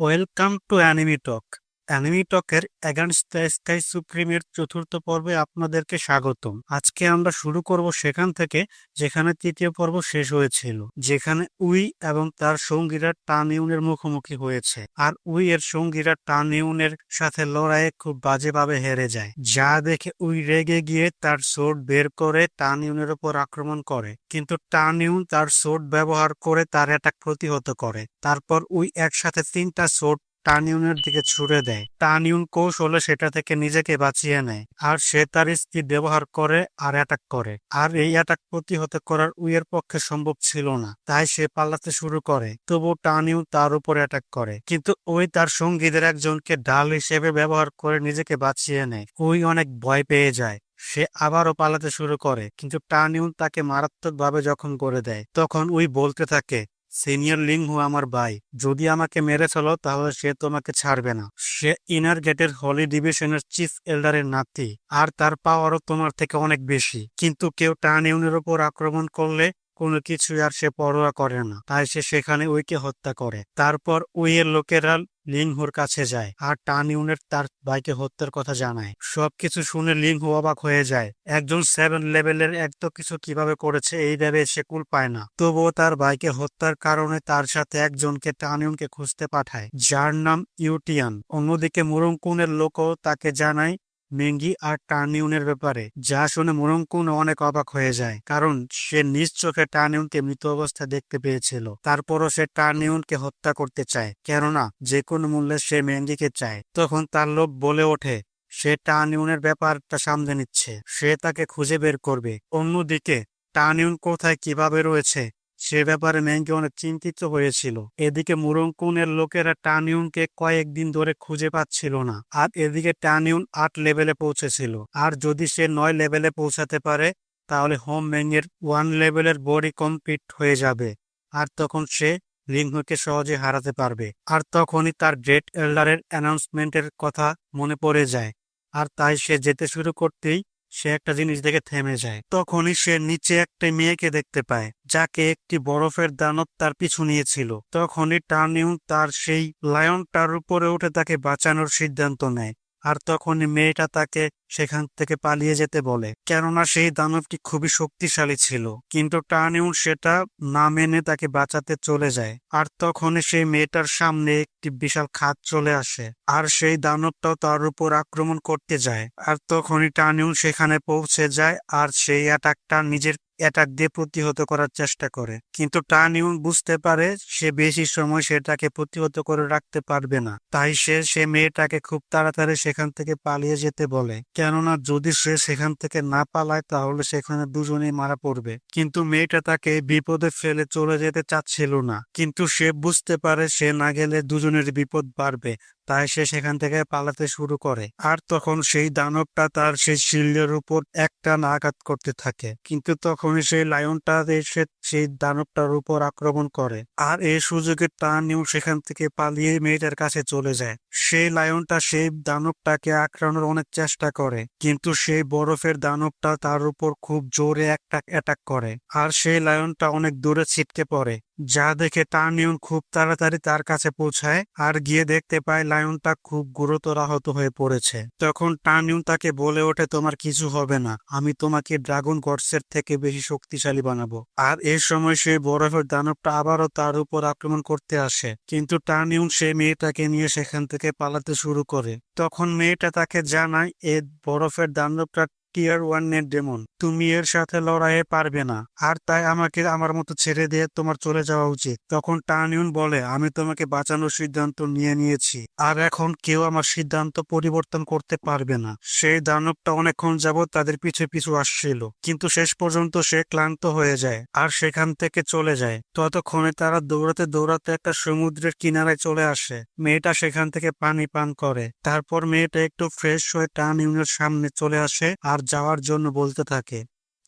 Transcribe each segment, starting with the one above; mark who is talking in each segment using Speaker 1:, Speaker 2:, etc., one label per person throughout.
Speaker 1: Welcome to anime talk. Anime টকের against the sky সুপ্রিমের চতুর্থ পর্বে আপনাদেরকে স্বাগতম। আজকে আমরা শুরু করব সেখান থেকে যেখানে তৃতীয় পর্ব শেষ হয়েছিল, যেখানে উই এবং তার সঙ্গীরা টানইউনের মুখোমুখি হয়েছে, আর উই এর সঙ্গীরা টানইউনের সাথে লড়াইয়ে খুব বাজেভাবে হেরে যায়, যা দেখে উই রেগে গিয়ে তার সোর্ড বের করে টানইউনের উপর আক্রমণ করে, কিন্তু টানইউন তার সোর্ড ব্যবহার করে তার অ্যাটাক প্রতিহত করে। তারপর উই একসাথে 3টা সোর্ড টানইউনের দিকে ছুড়ে দেয়। টানইউন কৌশলে সেটা থেকে নিজেকে বাঁচিয়ে নেয়, আর সে তার স্কিল ব্যবহার করে আর অ্যাটাক করে। আর এই অ্যাটাক প্রতিহত করার উইয়ের পক্ষে সম্ভব ছিল না, তাই সে পালাতে শুরু করে। তবু টানইউন তার উপর অ্যাটাক করে, কিন্তু উই তার সঙ্গীদের একজনকে ঢাল হিসেবে ব্যবহার করে নিজেকে বাঁচিয়ে নেয়। উই অনেক ভয় পেয়ে যায়। সে আবারও পালাতে শুরু করে, কিন্তু টানইউন তাকে মারাত্মকভাবে জখম করে দেয়। তখন উই বলতে থাকে, সিনিয়র লিংহু আমার ভাই, যদি আমাকে মেরে ফেলো তাহলে সে তোমাকে ছাড়বে না। সে ইনার গেটের হলি ডিভিশনের চিফ এল্ডারের নাতি, আর তার পাওয়ারও তোমার থেকে অনেক বেশি। কিন্তু কেউ টানইউনের উপর আক্রমণ করলে কোনো কিছুই আর সে পরোয়া করে না, তাই সে সেখানে উইকে হত্যা করে। তারপর উইয়ের লোকেরা লিংহুর কাছে যায় আর টানইউনের তার ভাইকে হত্যার কথা জানায়। সবকিছু শুনে লিংহু অবাক হয়ে যায়। একজন 7 লেভেলের এত কিছু কিভাবে করেছে এই ভেবে সে কুল পায় না। তবুও তার ভাইকে হত্যার কারণে তার সাথে একজনকে টানইউনকে খুঁজতে পাঠায়, যার নাম ইউটিয়ান। অন্যদিকে মুরুংকুনের লোকও তাকে জানায় মেঙ্গি আর টানইউনের ব্যাপারে, যা শুনে মুরুংকুন অনেক অবাক হয়ে যায়, কারণ সে নিজ চোখে টানইউনকে মৃত অবস্থায় দেখতে পেয়েছিল। তারপরও সে টানইউনকে হত্যা করতে চায়, কেননা যে কোনো মূল্যে সে মেঙ্গিকে চায়। তখন তার লোক বলে ওঠে সে টানইউনের ব্যাপারটা সামলে নিচ্ছে, সে তাকে খুঁজে বের করবে। অন্যদিকে টানইউন কোথায় কিভাবে রয়েছে সে ব্যাপারে মেঙ্গি অনেক চিন্তিত হয়েছিল। এদিকে মুরংকুনের লোকেরা টানইউনকে কয়েকদিন ধরে খুঁজে পাচ্ছিল না, আর এদিকে টানইউন 8 লেভেলে পৌঁছেছিল, আর যদি সে 9 লেভেলে পৌঁছাতে পারে তাহলে হোম ম্যাংয়ের 1 লেভেলের বডি কমপ্লিট হয়ে যাবে, আর তখন সে লিংহুকে সহজে হারাতে পারবে। আর তখনই তার গ্রেট এল্ডারের অ্যানাউন্সমেন্টের কথা মনে পড়ে যায়, আর তাই সে যেতে শুরু করতেই সে একটা জিনিস দেখে থেমে যায়। তখনই সে নিচে একটা মেয়েকে দেখতে পায়, যাকে একটি বরফের দানব তার পিছু নিয়েছিল। তখনই টার্নিউন তার সেই লায়নটার উপরে উঠে তাকে বাঁচানোর সিদ্ধান্ত নেয়, আর তখনই মেয়েটা তাকে সেখান থেকে পালিয়ে যেতে বলে, কেননা সেই দানবটি খুবই শক্তিশালী ছিল। কিন্তু টার্নিউন সেটা না মেনে তাকে বাঁচাতে চলে যায়, আর তখনই সেই মেয়েটার সামনে একটি বিশাল খাদ চলে আসে, আর সেই দানবটাও তার উপর আক্রমণ করতে যায়। আর তখনই টার্নিউন সেখানে পৌঁছে যায়, আর সেই অ্যাটাকটা নিজের অ্যাটাক দিয়ে প্রতিহত করার চেষ্টা করে। কিন্তু টার্নিউন বুঝতে পারে সে বেশি সময় সেটাকে প্রতিহত করে রাখতে পারবে না, তাই সে মেয়েটাকে খুব তাড়াতাড়ি সেখান থেকে পালিয়ে যেতে বলে, কেননা যদি সে সেখান থেকে না পালায় তাহলে সেখানে দুজনেই মারা পড়বে। কিন্তু মেয়েটা তাকে বিপদে ফেলে চলে যেতে চাচ্ছিল না, কিন্তু সে বুঝতে পারে সে না গেলে দুজনের বিপদ বাড়বে, তাই সে সেখান থেকে পালাতে শুরু করে। আর তখন সেই দানবটা তার সেই শিল্ডের উপর একটানা আঘাত করতে থাকে, কিন্তু তখনই সেই লায়নটা এসে সেই দানবটার উপর আক্রমণ করে, আর এই সুযোগে টার্নিউ সেখান থেকে পালিয়ে মেয়েটার কাছে চলে যায়। সেই লায়নটা সেই দানবটাকে আক্রমণের অনেক চেষ্টা করে, কিন্তু সেই বরফের দানবটা তার উপর খুব জোরে একটা অ্যাটাক করে, আর সেই লায়নটা অনেক দূরে ছিটকে পড়ে, যা দেখে টার্নিউন খুব তাড়াতাড়ি তার কাছে পৌঁছায়, আর গিয়ে দেখতে পায় লায়নটা খুব গুরুতর আহত হয়ে পড়েছে। তখন টার্নিউন তাকে বলে ওঠে, তোমার কিছু হবে না, আমি তোমাকে ড্রাগন গডসের থেকে বেশি শক্তিশালী বানাবো। আর এই সময় সেই বরফের দানবটা আবারও তার উপর আক্রমণ করতে আসে, কিন্তু টার্নিউন সেই মেয়েটাকে নিয়ে সেখান থেকে পালাতে শুরু করে। তখন মেয়েটা তাকে জানায় এ বরফের দানবটা টিয়ার 1 এর ডেমন, তুমি এর সাথে লড়াইয়ে পারবে না, আর তাই আমাকে আমার মতো ছেড়ে দিয়ে তোমার চলে যাওয়া উচিত। তখন টার্নিউন বলে, আমি তোমাকে বাঁচানোর সিদ্ধান্ত নিয়ে নিয়েছি, আর এখন কেউ আমার সিদ্ধান্ত পরিবর্তন করতে পারবে না। সেই দানবটা অনেকক্ষণ যাবৎ তাদের পিছু পিছু আসছিল, কিন্তু শেষ পর্যন্ত সে ক্লান্ত হয়ে যায় আর সেখান থেকে চলে যায়। ততক্ষণে তারা দৌড়াতে দৌড়াতে একটা সমুদ্রের কিনারায় চলে আসে। মেয়েটা সেখান থেকে পানি পান করে, তারপর মেয়েটা একটু ফ্রেশ হয়ে টার্নিউনের সামনে চলে আসে আর যাওয়ার জন্য বলতে থাকে,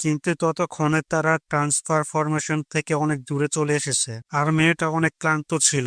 Speaker 1: কিন্তু ততক্ষণে তারা ট্রান্সফার ফরমেশন থেকে অনেক দূরে চলে এসেছে, আর মেয়েটা অনেক ক্লান্ত ছিল,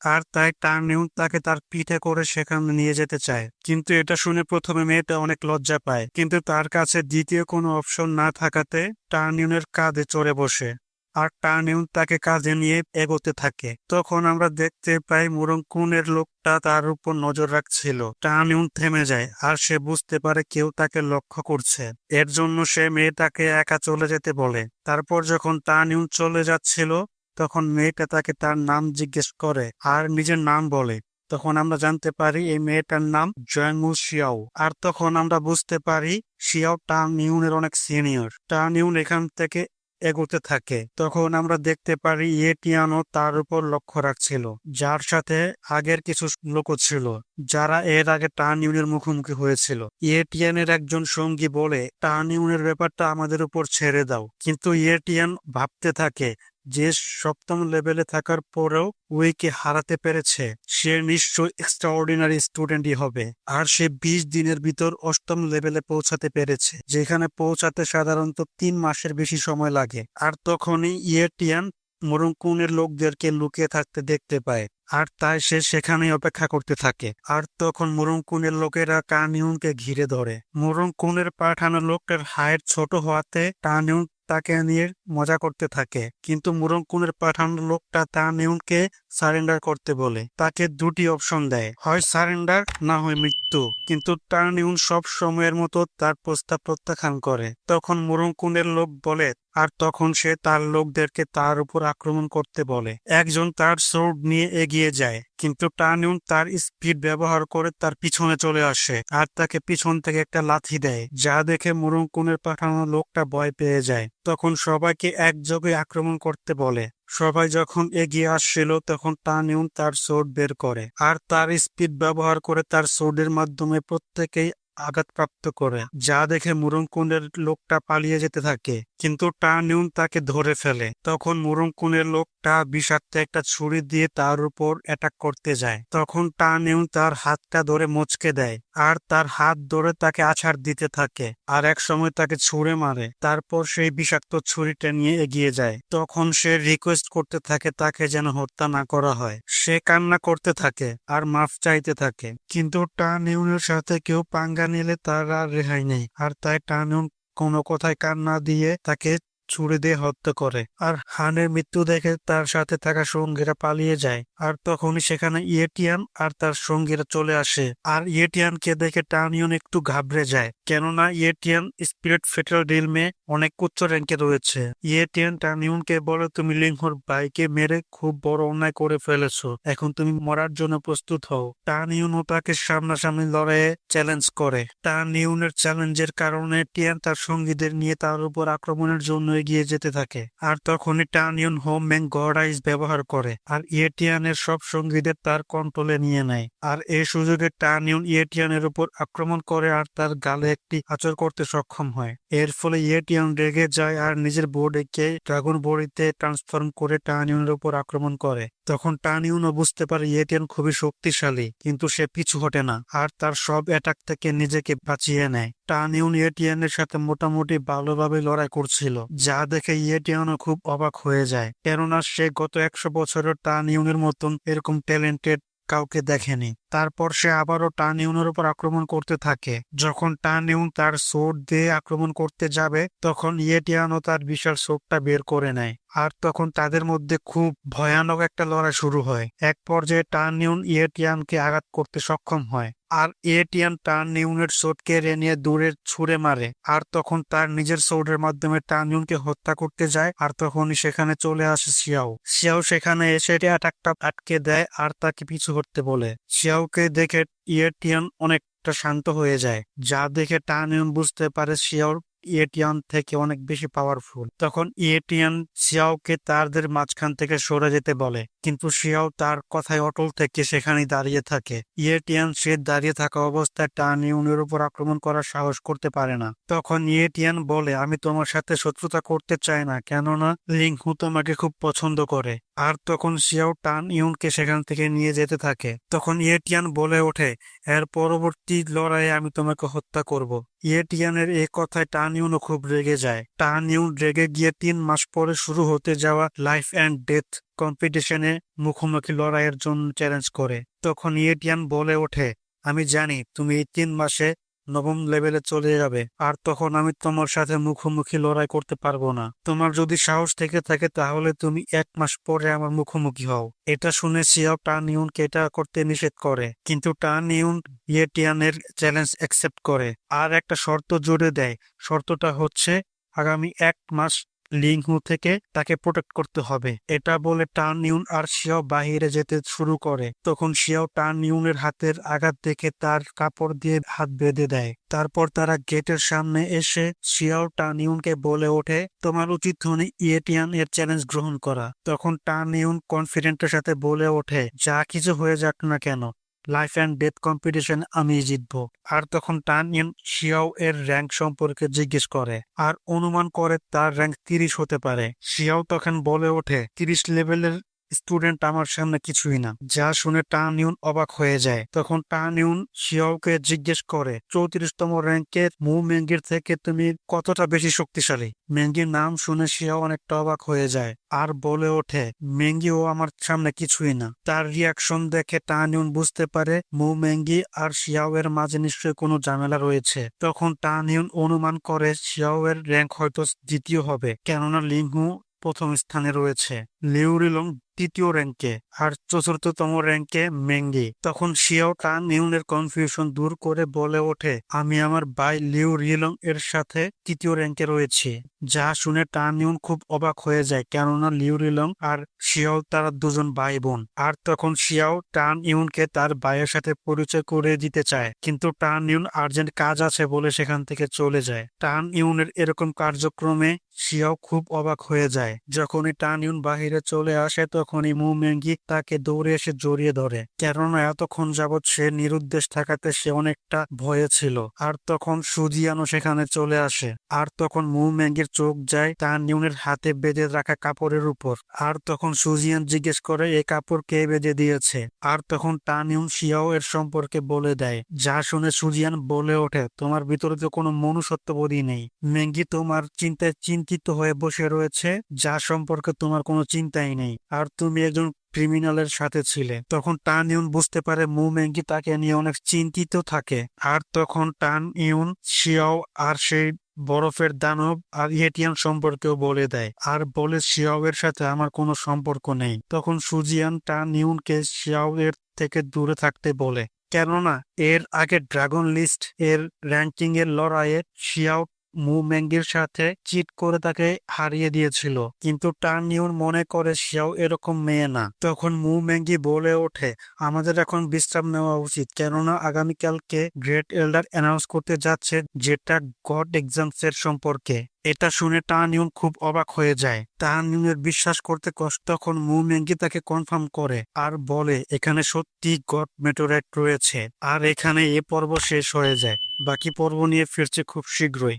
Speaker 1: আর তাই টার্নিউন তাকে তার পিঠে করে সেখানে নিয়ে যেতে চায়। কিন্তু এটা শুনে প্রথমে মেয়েটা অনেক লজ্জা পায়, কিন্তু তার কাছে দ্বিতীয় কোনো অপশন না থাকাতে টার্নিউনের কাঁধে চড়ে বসে। আর টানিউন তাকে কাজে নিয়ে এগোতে থাকে। তখন আমরা দেখতে পাই মুরংকুনের লোকটা তার উপর নজর রাখছিল। টানিউন থেমে যায় আর সে বুঝতে পারে কেউ তাকে লক্ষ্য করছে। এর জন্য সে মেয়েটাকে একা চলে যেতে বলে। তারপর যখন টানিউন চলে যাচ্ছিল তখন মেয়েটা তাকে তার নাম জিজ্ঞেস করে আর নিজের নাম বলে। তখন আমরা জানতে পারি এই মেয়েটার নাম জয়মু শিয়াও। আর তখন আমরা বুঝতে পারি শিয়াও টানিউনের অনেক সিনিয়র। টানিউন এখান থেকে এগোতে থাকে। তখন আমরা দেখতে পারি ইয়েটিয়ানও তার উপর লক্ষ্য রাখছিল, যার সাথে আগের কিছু লোকও ছিল যারা এর আগে টার্নিউনের মুখোমুখি হয়েছিল। ইয়েটিয়ানের একজন সঙ্গী বলে, টার্নিউনের ব্যাপারটা আমাদের উপর ছেড়ে দাও। কিন্তু ইয়েটিয়ান ভাবতে থাকে যে সপ্তম লেভেলে থাকার পরেও উইকে হারাতে পেরেছে, সে নিশ্চয় এক্সট্রাঅর্ডিনারি স্টুডেন্টই হবে। আর সে 20 দিনের ভিতর অষ্টম লেভেলে পৌঁছাতে পেরেছে, যেখানে পৌঁছাতে সাধারণত 3 মাসের বেশি সময় লাগে। আর তখনই ইয়েটিয়ান মুরুংকুনের লোকদেরকে লুকিয়ে থাকতে দেখতে পায়। আর তাই সে সেখানেই অপেক্ষা করতে থাকে। আর তখন মুরুংকুনের লোকেরা টানিউনকে ঘিরে ধরে। মুরুংকুনের পাঠানো লোকটার হাইট ছোট হওয়াতে টানিউন তাকে নিয়ে মজা করতে থাকে, কিন্তু মুরংকুনের পাঠানো লোকটা টানিউনকে সারেন্ডার করতে বলে। তাকে দুটি অপশন দেয়, হয় সারেন্ডার না হয় মৃত্যু। কিন্তু টানিউন সব সময়ের মতো তার প্রস্তাব প্রত্যাখ্যান করে। তখন মুরংকুনের লোক বলে, আর তখন সে তার লোকদেরকে তার উপর আক্রমণ করতে বলে। একজন তার সোর্ড নিয়ে এগিয়ে যায়, কিন্তু টানিউন তার স্পিড ব্যবহার করে তার পিছনে চলে আসে আর তাকে পিছন থেকে একটা লাথি দেয়, যা দেখে মুরংকুনের পাঠানো লোকটা ভয় পেয়ে যায়। তখন সবাইকে একযোগে আক্রমণ করতে বলে। সবাই যখন এগিয়ে আসছিল তখন টানিউন তার সোর্ড বের করে আর তার স্পিড ব্যবহার করে তার সোর্ডের মাধ্যমে প্রত্যেকেই আঘাতপ্রাপ্ত করে, যা দেখে মুরংকুনের লোকটা পালিয়ে যেতে থাকে। কিন্তু টানিউন তাকে ধরে ফেলে। তখন মুরংকুনের লোকটা বিষাক্ত একটা ছুরি দিয়ে তার উপর অ্যাটাক করতে যায়। তখন টানিউন তার হাতটা ধরে মচকে দেয় আর তার হাত ধরে তাকে আছাড় দিতে থাকে আর এক সময় তাকে ছুঁড়ে মারে। তারপর সেই বিষাক্ত ছুরিটা নিয়ে এগিয়ে যায়। তখন সে রিকোয়েস্ট করতে থাকে তাকে যেন হত্যা না করা হয়। সে কান্না করতে থাকে আর মাফ চাইতে থাকে, কিন্তু টানিউনের সাথে কেউ পাঙ্গা নিলে তার আর রেহাই নেই। আর তাই টানিউন কোনো কথায় কান না দিয়ে তাকে ছুরি দিয়ে হত্যা করে। আর হানের মৃত্যু দেখে তার সাথে থাকা সঙ্গীরা পালিয়ে যায়। আর তখনই সেখানে ইয়েটিয়ান আর তার সঙ্গীরা চলে আসে। আর ইয়েটিয়ানকে দেখে টানিউন একটু ঘাবড়ে যায়, কেননা ইয়েটিয়ান স্পিরিট ফেটাল রিলমে অনেক উচ্চ র্যাঙ্কে রয়েছে। ইয়েটিয়ান টানিউনকে বলে, তুমি লিংহোর ভাইকে মেরে খুব বড় অন্যায় করে ফেলেছো, এখন তুমি মরার জন্য প্রস্তুত হও। টানিউনও তাকে সামনাসামনি লড়াইয়ে চ্যালেঞ্জ করে। টানিউনের চ্যালেঞ্জের কারণে টিয়ান তার সঙ্গীদের নিয়ে তার উপর আক্রমণের জন্য এগিয়ে যেতে থাকে। আর তখনই টানিউন হোম ম্যান গডাইস ব্যবহার করে আর ইয়েটিয়ানের সব সঙ্গীদের তার কন্ট্রোলে নিয়ে নেয়। আর এই সুযোগে টানিউন ইয়েটিয়ানের উপর আক্রমণ করে আর তার গালে একটি আঁচড় করতে সক্ষম হয়। এর ফলে ইয়েটিয়ান রেগে যায় আর নিজের বোর্ডকে ড্রাগন বডিতে ট্রান্সফর্ম করে টানিউনের উপর আক্রমণ করে। তখন টানিউনও বুঝতে পারে ইয়েটিয়ান খুবই শক্তিশালী, কিন্তু সে পিছু হটে না আর তার সব অ্যাটাক থেকে নিজেকে বাঁচিয়ে নেয়। টানিউন ইয়েটিয়ানের সাথে মোটামুটি ভালোভাবে লড়াই করছিল, যা দেখে ইয়েটিয়ানও খুব অবাক হয়ে যায়, কেননা সে গত 100 বছরের টানিউনের মতন এরকম ট্যালেন্টেড কাউকে দেখেনি। তারপর সে আবারও টানিউনের উপর আক্রমণ করতে থাকে। যখন টানিউন তার সোর্ড দিয়ে আক্রমণ করতে যাবে তখন ইয়েটিয়ানও তার বিশাল সোর্ডটা বের করে নেয়। আর তখন তাদের মধ্যে খুব ভয়ানক একটা লড়াই শুরু হয়। এক পর্যায়ে টানিউন ইয়েটিয়ানকে আঘাত করতে সক্ষম হয় আর ইয়েটিয়ান টানিউনের সোর্ড কেড়ে নিয়ে দূরে ছুঁড়ে মারে। আর তখন তার নিজের সোর্ডের মাধ্যমে টানিউনকে হত্যা করতে যায়। আর তখনই সেখানে চলে আসে শিয়াও। শিয়াও সেখানে এসে অ্যাটাকটা আটকে দেয় আর তাকে পিছু হটতে বলে। শিয়াওকে দেখে ইয়েটিয়ান অনেকটা শান্ত হয়ে যায়, যা দেখে টানিউন বুঝতে পারে শিয়াওর ইয়েটিয়ান থেকে অনেক বেশি পাওয়ারফুল। তখন ইয়েটিয়ান শিয়াওকে তাদের মাঝখান থেকে সরে যেতে বলে, কিন্তু শিয়াও তার কথায় অটল থেকে সেখানে দাঁড়িয়ে থাকে। ইয়েটিয়ান সে দাঁড়িয়ে থাকা অবস্থায় টানিউনের উপর আক্রমণ করার সাহস করতে পারে না। তখন ইয়েটিয়ান বলে, আমি তোমার সাথে শত্রুতা করতে চাই না, কেননা লিংহু তোমাকে খুব পছন্দ করে। আর তখন শিয়াও টানিউনকে সেখান থেকে নিয়ে যেতে থাকে। তখন ইয়েটিয়ান বলে ওঠে, এর পরবর্তী লড়াইয়ে আমি তোমাকে হত্যা করব। ইয়েটিয়ানের এই কথায় টানিউনও খুব রেগে যায়। টানিউন রেগে গিয়ে 3 মাস পরে শুরু হতে যাওয়া লাইফ অ্যান্ড ডেথ কম্পিটিশনে মুখোমুখি লড়াইয়ের জন্য চ্যালেঞ্জ করে। তখন ইয়েটিয়ান বলে ওঠে, আমি জানি তুমি এই 3 মাসে নবম লেভেলে চলে যাবে, আর তখন আমি তোমার সাথে মুখোমুখি লড়াই করতে পারবো না। তোমার যদি সাহস থেকে থাকে তাহলে তুমি 1 মাস পরে আমার মুখোমুখি হও। এটা শুনে শিয়াও টান ইউনকে এটা করতে নিষেধ করে, কিন্তু টান ইউন ইয়েটিয়ানের চ্যালেঞ্জ অ্যাকসেপ্ট করে আর একটা শর্ত জুড়ে দেয়। শর্তটা হচ্ছে আগামী 1 মাস লিংহু থেকে তাকে প্রোটেক্ট করতে হবে। এটা বলে টান ইউন আর শিয়াও বাহিরে যেতে শুরু করে। তখন শিয়াও টান ইউনের হাতের আঘাত দেখে তার কাপড় দিয়ে হাত বেঁধে দেয়। তারপর তারা গেটের সামনে এসে শিয়াও টান ইউনকে বলে ওঠে, তোমার উচিত হয়নি ইয়েটিয়ান এর চ্যালেঞ্জ গ্রহণ করা। তখন টান ইউন কনফিডেন্টের সাথে বলে ওঠে, যা কিছু হয়ে যাক না কেন, লাইফ অ্যান্ড ডেথ কম্পিটিশন আমি জিতবো। আর তখন টান ইউন শিয়াও এর র্যাঙ্ক সম্পর্কে জিজ্ঞেস করে আর অনুমান করে তার র্যাঙ্ক 30 হতে পারে। শিয়াও তখন বলে ওঠে, 30 লেভেলের স্টুডেন্ট আমার সামনে কিছুই না। যা শুনে টান ইউন অবাক হয়ে যায়। তখন টান ইউন শিয়াওকে জিজ্ঞেস করে, 34তম র্যাঙ্কের মু মেঙ্গির থেকে তুমি কতটা বেশি শক্তিশালী? মেঙ্গির নাম শুনে শিয়াও অনেকটা অবাক হয়ে যায় আর বলে ওঠে, মেঙ্গিও আমার সামনে কিছুই না। তার রিয়াকশন দেখে টান ইউন বুঝতে পারে মু মেঙ্গি আর শিয়াও এর মাঝে নিশ্চয়ই কোনো ঝামেলা রয়েছে। তখন টান ইউন অনুমান করে শিয়াও এর র্যাঙ্ক হয়তো দ্বিতীয় হবে, কেননা লিংহু প্রথম স্থানে রয়েছে, লিউ রিলং তৃতীয় র্যাঙ্কে, আর 4র্থতম র্যাঙ্কে মেঙ্গি। তখন শিয়াও টান ইউনের কনফিউশন দূর করে বলে ওঠে, আমি আমার ভাই লিউ রিলং এর সাথে তৃতীয় র্যাঙ্কে রয়েছি। যা শুনে টান ইউন খুব অবাক হয়ে যায়, কেননা লিউ রিলং আর শিয়াও তারা দুজন ভাই বোন। আর তখন শিয়াও টান ইউনকে তার ভাইয়ের সাথে পরিচয় করে দিতে চায়, কিন্তু টান ইউন আর্জেন্ট কাজ আছে বলে সেখান থেকে চলে যায়। টান ইউনের এরকম কার্যক্রমে শিয়াও খুব অবাক হয়ে যায়। যখনই টান ইউন বাহিরে চলে আসে তখনই মু মেঙ্গি তাকে দৌড়ে এসে জড়িয়ে ধরে, কেননা এতক্ষণ যাবৎ সে নিরুদ্দেশ থাকাতে সে অনেকটা ভয়ে ছিল। আর তখন সুজিয়ানো সেখানে চলে আসে, আর তখন মু মেঙ্গির চোখ যায় টান ইউনের হাতে বেঁধে রাখা কাপড়ের উপর। আর তখন সুজিয়ান জিজ্ঞেস করে, এই কাপড় কে বেঁধে দিয়েছে? আর তখন টান ইউন শিয়াও এর সম্পর্কে বলে দেয়। যা শুনে সুজিয়ান বলে ওঠে, তোমার ভিতরে তো কোনো মনুষ্যত্ববোধই নেই। মেঙ্গি তোমার চিন্তায় চিন্তিত হয়ে বসে রয়েছে, যা সম্পর্কে তোমার কোনো চিন্তাই নেই, আর তুমি একজন ক্রিমিনালের সাথে ছিলে। তখন টান ইউন বুঝতে পারে মু মেঙ্গি তাকে নিয়ে অনেক চিন্তিত থাকে। আর তখন টান ইউন শিয়াও আর সেই বরফের দানব আর ইয়েটিয়ান সম্পর্কেও বলে দেয়, আর বলে শিয়াও এর সাথে আমার কোনো সম্পর্ক নেই। তখন সুজিয়ান টান ইউনকে শিয়াও এর থেকে দূরে থাকতে বলে, কেননা এর আগে ড্রাগন লিস্ট এর র্যাঙ্কিং এর লড়াইয়ে শিয়াও মু মেঙ্গির সাথে চিট করে তাকে হারিয়ে দিয়েছিল। কিন্তু টান ইউন মনে করে শিয়াও এরকম মেয়ে না। তখন মু মেঙ্গি বলে ওঠে, আমাদের এখন বিশ্রাম নেওয়া উচিত, কেননা আগামীকালকে গ্রেট এল্ডার অ্যানাউন্স করতে যাচ্ছে যেটা গড এক্সামস এর সম্পর্কে। এটা শুনে টান ইউন খুব অবাক হয়ে যায়। টান ইউনের বিশ্বাস করতে কষ্ট। তখন মু মেঙ্গি তাকে কনফার্ম করে আর বলে, এখানে সত্যি গড মেটোরাইট রয়েছে। আর এখানে এ পর্ব শেষ হয়ে যায়। বাকি পর্ব নিয়ে ফিরছে খুব শীঘ্রই।